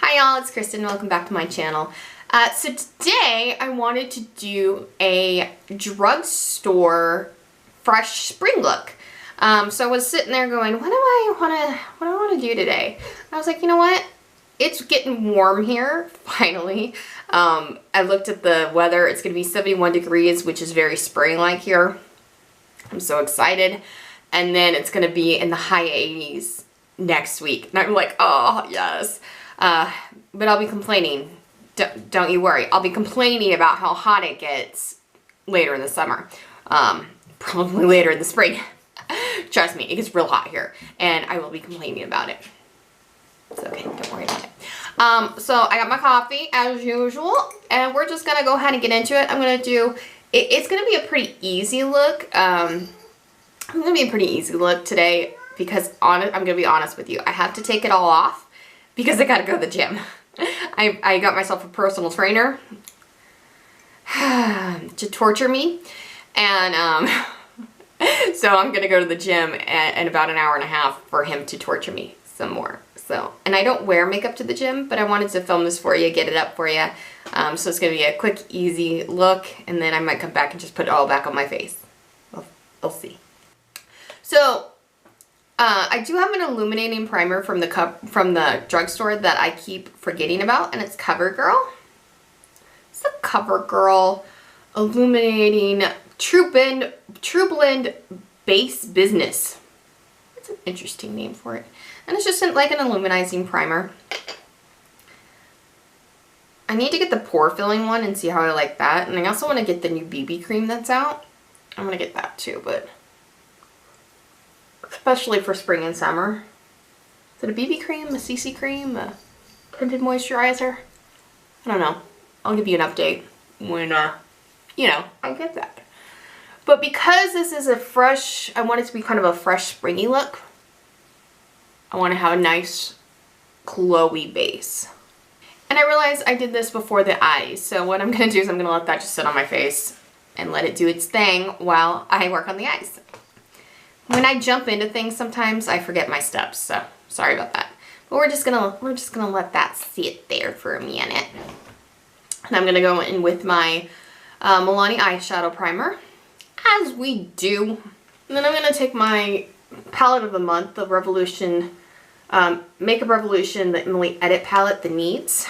Hi y'all, it's Kristen. Welcome back to my channel. So today I wanted to do a drugstore fresh spring look. So I was sitting there going, what do I want to do today? And I was like, you know what? It's getting warm here, finally. I looked at the weather. It's going to be 71 degrees, which is very spring-like here. I'm so excited. And then it's going to be in the high 80s next week. And I'm like, oh, yes. But I'll be complaining. Don't you worry. I'll be complaining about how hot it gets later in the summer. Probably later in the spring. Trust me, it gets real hot here. And I will be complaining about it. It's okay. Don't worry about it. So I got my coffee as usual. And we're just going to go ahead and get into it. I'm going to do... It's going to be a pretty easy look. It's going to be a pretty easy look today. Because I'm going to be honest with you. I have to take it all off. Because I gotta go to the gym. I got myself a personal trainer to torture me. And so I'm gonna go to the gym in about an hour and a half for him to torture me some more. So, and I don't wear makeup to the gym, but I wanted to film this for you, get it up for you. So it's gonna be a quick, easy look, and then I might come back and just put it all back on my face. We'll see. So, I do have an illuminating primer from the drugstore that I keep forgetting about, and it's CoverGirl. It's the CoverGirl Illuminating truBLEND Base Business. That's an interesting name for it. And it's just like an illuminizing primer. I need to get the pore filling one and see how I like that. And I also want to get the new BB cream that's out. I'm going to get that too, but... especially for spring and summer. Is it a BB cream, a CC cream, a tinted moisturizer? I don't know. I'll give you an update when, you know, I get that. But because this is a fresh, I want it to be kind of a fresh springy look. I want to have a nice glowy base. And I realized I did this before the eyes. So what I'm going to do is I'm going to let that just sit on my face and let it do its thing while I work on the eyes. When I jump into things, sometimes I forget my steps, so sorry about that. But we're just gonna let that sit there for a minute. And I'm gonna go in with my MILANI eyeshadow primer, as we do. And then I'm gonna take my palette of the month, the Revolution, Makeup Revolution, the Emily Edit palette, the Needs.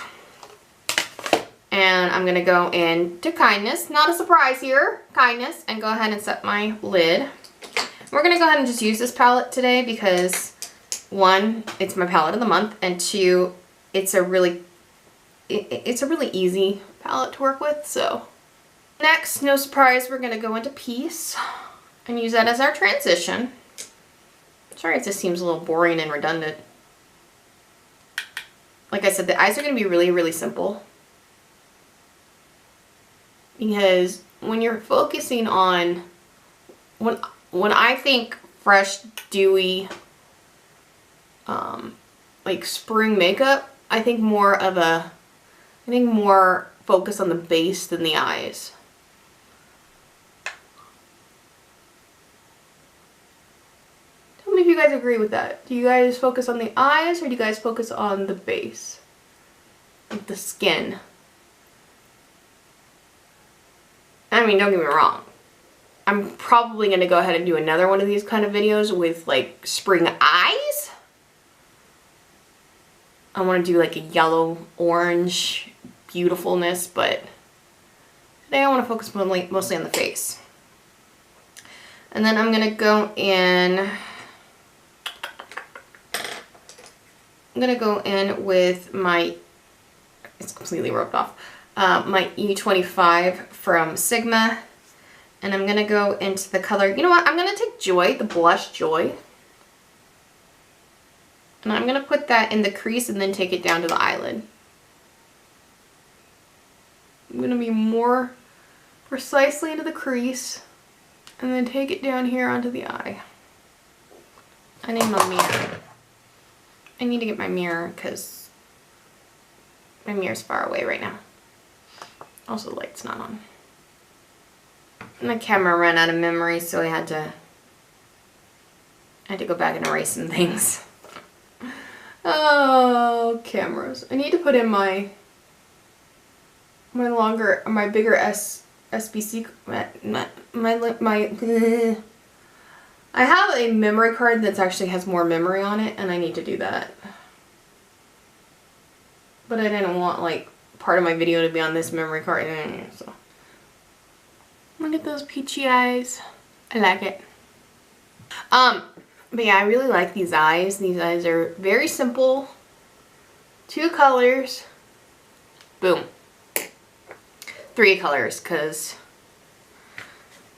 And I'm gonna go into Kindness, not a surprise here, Kindness, and go ahead and set my lid. We're going to go ahead and just use this palette today because, one, it's my palette of the month, and two, it's a really easy palette to work with, so. Next, no surprise, we're going to go into Peace and use that as our transition. Sorry if this seems a little boring and redundant. Like I said, the eyes are going to be really, really simple. Because when you're focusing on, when I think fresh, dewy, like spring makeup, I think more focus on the base than the eyes. Tell me if you guys agree with that. Do you guys focus on the eyes or do you guys focus on the base? Like the skin? I mean, don't get me wrong. I'm probably going to go ahead and do another one of these kind of videos with like spring eyes. I want to do like a yellow, orange beautifulness, but today I want to focus mostly on the face. And then I'm going to go in, with my, it's completely rubbed off, my E25 from Sigma. And I'm going to go into the color, you know what, I'm going to take Joy, the blush Joy. And I'm going to put that in the crease and then take it down to the eyelid. I'm going to be more precisely into the crease and then take it down here onto the eye. I need my mirror. I need to get my mirror because my mirror's far away right now. Also, the light's not on. My camera ran out of memory, so I had to go back and erase some things. Oh, cameras. I need to put in my bigger SBC, I have a memory card that actually has more memory on it, and I need to do that. But I didn't want, like, part of my video to be on this memory card, so. Look at those peachy eyes. I like it. But yeah, I really like these eyes. These eyes are very simple. 2 colors. Boom. 3 colors, because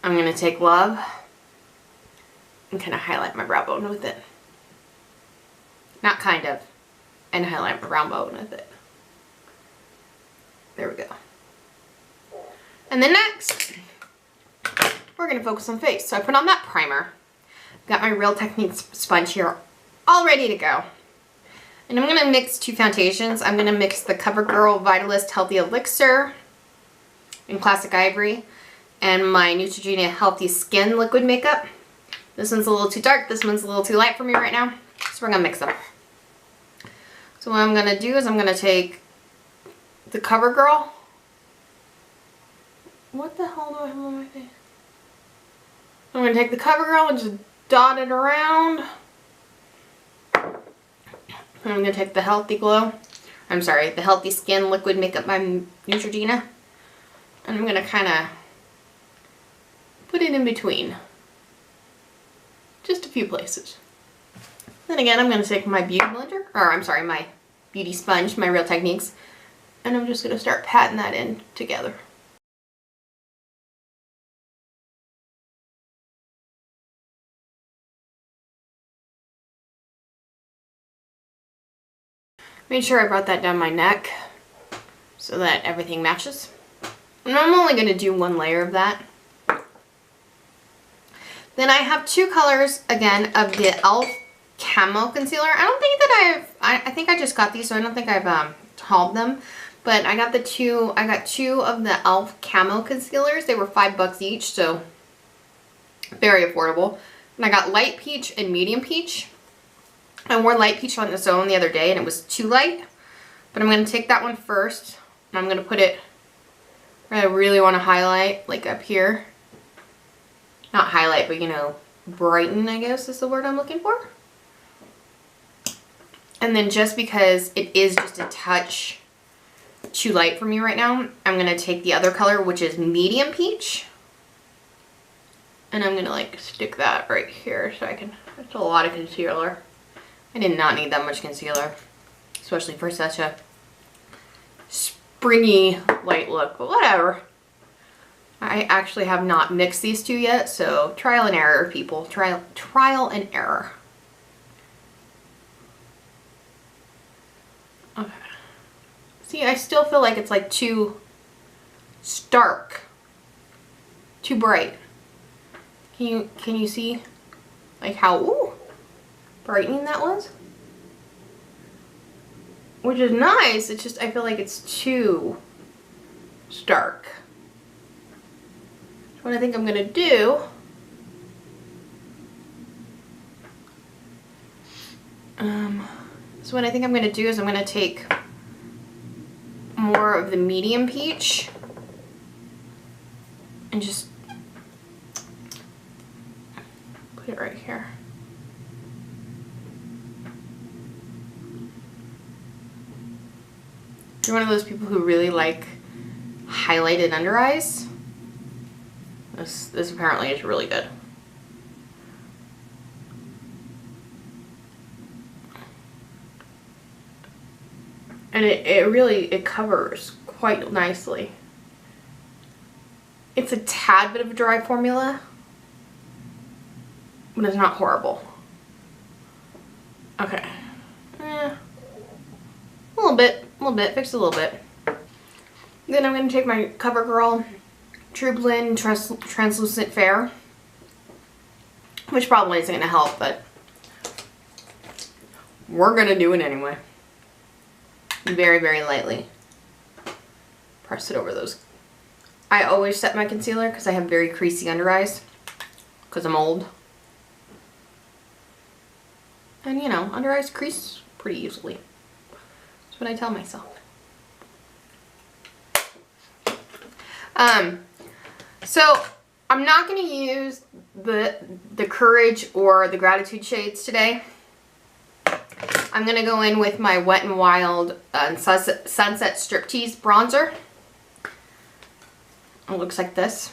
I'm going to take Love and kind of highlight my brow bone with it. Not kind of. And highlight my brow bone with it. There we go. And then next, we're going to focus on face. So I put on that primer. Got my Real Techniques sponge here all ready to go. And I'm going to mix 2 foundations. I'm going to mix the CoverGirl Vitalist Healthy Elixir in Classic Ivory and my Neutrogena Healthy Skin Liquid Makeup. This one's a little too dark. This one's a little too light for me right now. So we're going to mix them. So what I'm going to do is I'm going to take the CoverGirl. What the hell do I have on my face? I'm going to take the CoverGirl and just dot it around. I'm going to take the Healthy Glow. I'm sorry, the Healthy Skin Liquid Makeup by Neutrogena. And I'm going to kind of put it in between. Just a few places. Then again, I'm going to take my beauty blender, or I'm sorry, my beauty sponge, my Real Techniques, and I'm just going to start patting that in together. Made sure I brought that down my neck so that everything matches. And I'm only going to do 1 layer of that. Then I have 2 colors, again, of the E.L.F. Camo Concealer. I don't think that I think I just got these, so I don't think I've hauled them. But I got 2 of the E.L.F. Camo Concealers. They were $5 each, so very affordable. And I got Light Peach and Medium Peach. I wore Light Peach on its own the other day, and it was too light. But I'm going to take that one first, and I'm going to put it where I really want to highlight, like up here. Not highlight, but, you know, brighten, I guess is the word I'm looking for. And then just because it is just a touch too light for me right now, I'm going to take the other color, which is Medium Peach. And I'm going to, like, stick that right here so I can, that's a lot of concealer. I did not need that much concealer, especially for such a springy light look, but whatever. I actually have not mixed these 2 yet, so trial and error, people. Trial and error. Okay. See, I still feel like it's like too stark, too bright. Can you see like how brightening that was? Which is nice, it's just I feel like it's too stark. So what I think I'm gonna do is I'm gonna take more of the Medium Peach and just put it right here. If you're one of those people who really like highlighted under eyes, this apparently is really good. And it covers quite nicely. It's a tad bit of a dry formula, but it's not horrible. Okay. A little bit, fix a little bit. Then I'm going to take my CoverGirl truBLEND Translucent Fair, which probably isn't going to help, but we're going to do it anyway. Very, very lightly. Press it over those. I always set my concealer because I have very creasy under eyes because I'm old. And you know, under eyes crease pretty easily. That's what I tell myself. So I'm not going to use the Courage or the Gratitude shades today. I'm going to go in with my Wet n Wild Sunset Striptease bronzer. It looks like this.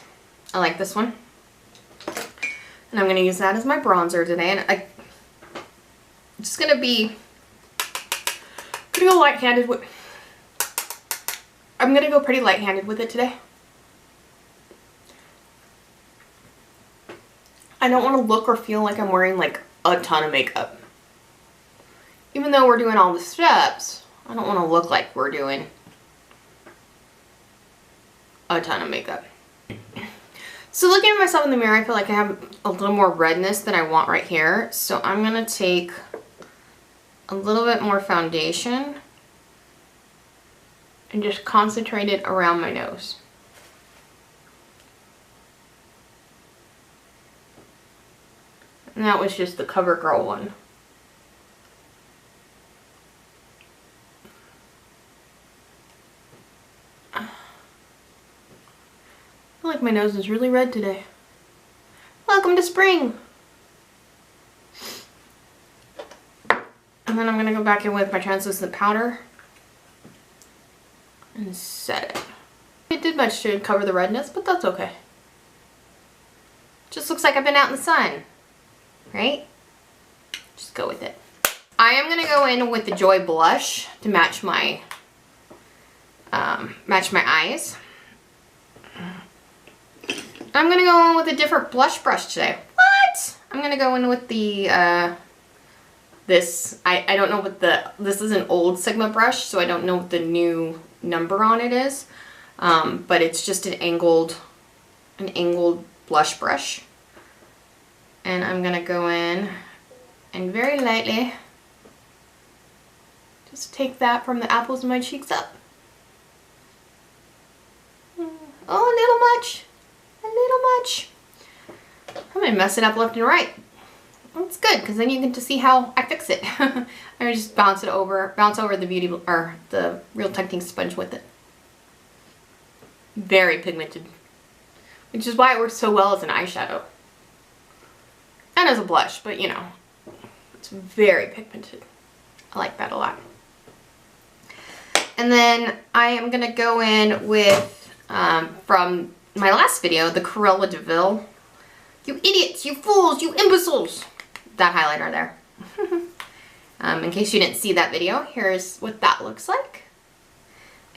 I like this one. And I'm going to use that as my bronzer today. And I'm just going to be pretty light-handed with... I'm going to go pretty light-handed with it today. I don't want to look or feel like I'm wearing like a ton of makeup. Even though we're doing all the steps, I don't want to look like we're doing a ton of makeup. So looking at myself in the mirror, I feel like I have a little more redness than I want right here. So I'm going to take a little bit more foundation and just concentrate it around my nose. And that was just the CoverGirl one. I feel like my nose is really red today. Welcome to spring! And then I'm going to go back in with my translucent powder and set it. It did much to cover the redness, but that's okay. Just looks like I've been out in the sun. Right? Just go with it. I am going to go in with the Joy blush to match my eyes. I'm going to go in with a different blush brush today. What? I'm going to go in with the this. I don't know what this is an old Sigma brush, so I don't know what the new number on it is. But it's just an angled blush brush. And I'm going to go in and very lightly just take that from the apples of my cheeks up. Oh, a little much. A little much. I'm going to mess it up left and right. That's good, because then you get to see how I fix it. I just bounce over the Real Techniques sponge with it. Very pigmented. Which is why it works so well as an eyeshadow. And as a blush, but you know, it's very pigmented. I like that a lot. And then I am going to go in with, from my last video, the Cruella de Vil. You idiots, you fools, you imbeciles. That highlighter there. In case you didn't see that video, here's what that looks like.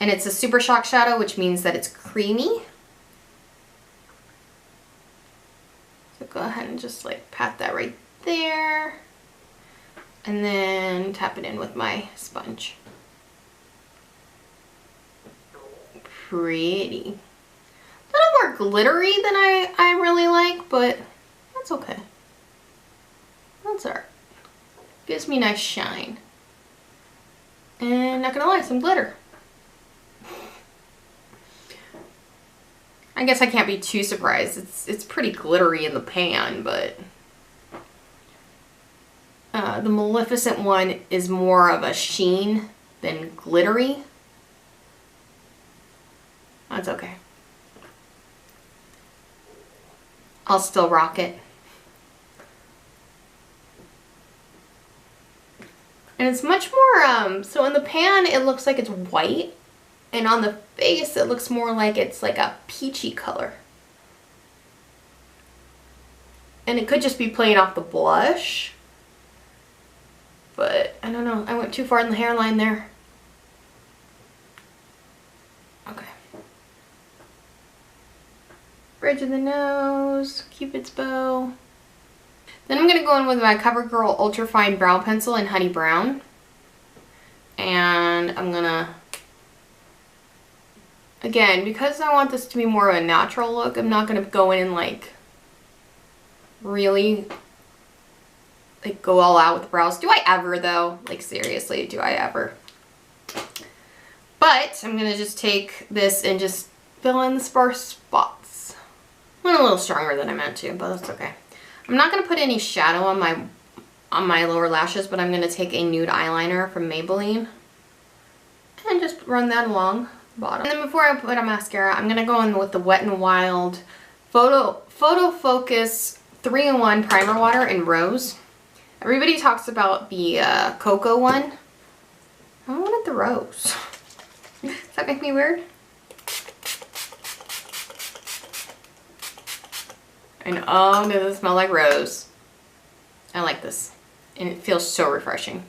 And it's a Super Shock shadow, which means that it's creamy. So go ahead and just like pat that right there. And then tap it in with my sponge. Pretty. A little more glittery than I really like, but that's okay. That's alright. Gives me a nice shine. And not gonna lie, some glitter. I guess I can't be too surprised. It's pretty glittery in the pan, but the Maleficent one is more of a sheen than glittery. That's okay. I'll still rock it. And it's much more, so in the pan it looks like it's white. And on the face, it looks more like it's like a peachy color. And it could just be playing off the blush. But, I don't know. I went too far in the hairline there. Okay. Bridge of the nose, Cupid's bow. Then I'm going to go in with my CoverGirl Ultra Fine Brow Pencil in Honey Brown. And I'm going to... Again, because I want this to be more of a natural look, I'm not going to go in and like really like go all out with the brows. Do I ever though? Like seriously, do I ever? But I'm going to just take this and just fill in the sparse spots. Went a little stronger than I meant to, but that's okay. I'm not going to put any shadow on on my lower lashes, but I'm going to take a nude eyeliner from Maybelline and just run that along the bottom. And then before I put on mascara, I'm going to go in with the Wet n Wild Photo Focus 3-in-1 Primer Water in Rose. Everybody talks about the cocoa one. I wanted the rose. Does that make me weird? And oh, does it smell like rose? I like this. And it feels so refreshing.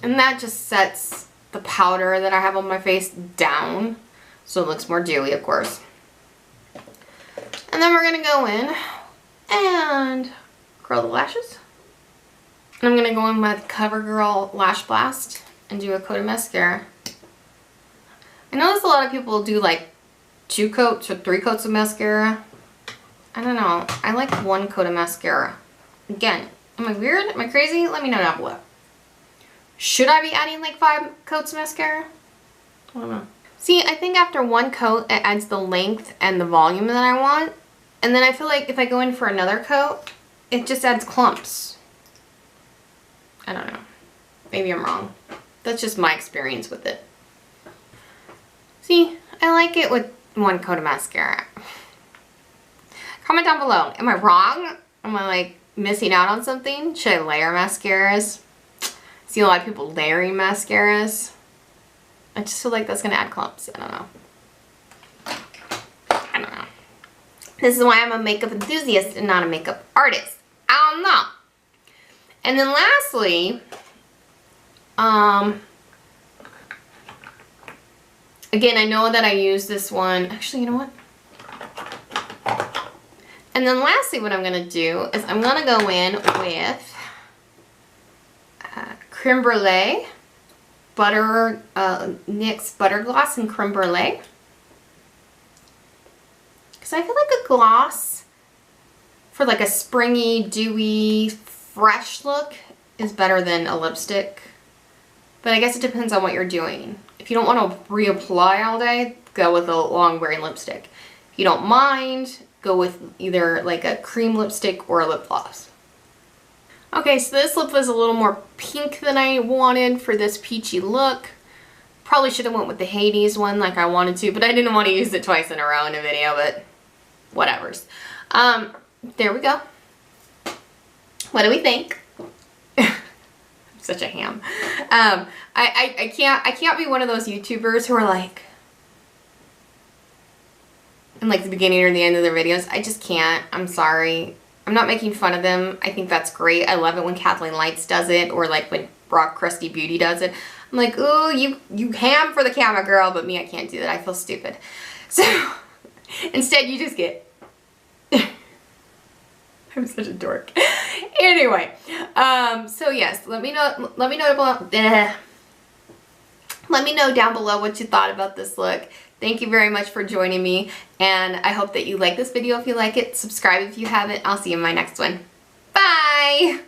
And that just sets the powder that I have on my face down. So it looks more dewy, of course. And then we're going to go in and curl the lashes. And I'm going to go in with CoverGirl LashBlast and do a coat of mascara. I notice a lot of people do like 2 coats or 3 coats of mascara. I don't know. I like 1 coat of mascara. Again, am I weird? Am I crazy? Let me know down below. Should I be adding like 5 coats of mascara? I don't know. See, I think after 1 coat, it adds the length and the volume that I want. And then I feel like if I go in for another coat, it just adds clumps. I don't know. Maybe I'm wrong. That's just my experience with it. See, I like it with 1 coat of mascara. Comment down below. Am I wrong? Am I like missing out on something? Should I layer mascaras? I see a lot of people layering mascaras. I just feel like that's going to add clumps. I don't know. I don't know. This is why I'm a makeup enthusiast and not a makeup artist. I don't know. And then lastly, again, I know that I use this one. Actually, you know what? And then lastly, what I'm going to do is I'm going to go in with Creme Brulee, NYX Butter Gloss and Creme Brulee. Because I feel like a gloss for like a springy, dewy, fresh look is better than a lipstick. But I guess it depends on what you're doing. If you don't want to reapply all day, go with a long wearing lipstick. If you don't mind, go with either like a cream lipstick or a lip gloss. Okay, so this lip was a little more pink than I wanted for this peachy look. Probably should have went with the Hades one like I wanted to, but I didn't want to use it twice in a row in a video, but whatevers. There we go. What do we think? I'm such a ham. I can't be one of those YouTubers who are like, in like the beginning or the end of their videos. I just can't. I'm sorry. I'm not making fun of them. I think that's great. I love it when Kathleen Lights does it, or like when Rock Crusty Beauty does it. I'm like, ooh, you ham for the Camo girl, but me, I can't do that. I feel stupid. So instead, you just get. I'm such a dork. Anyway, so yes, let me know below. Let me know down below what you thought about this look. Thank you very much for joining me, and I hope that you like this video if you like it. Subscribe if you haven't. I'll see you in my next one. Bye!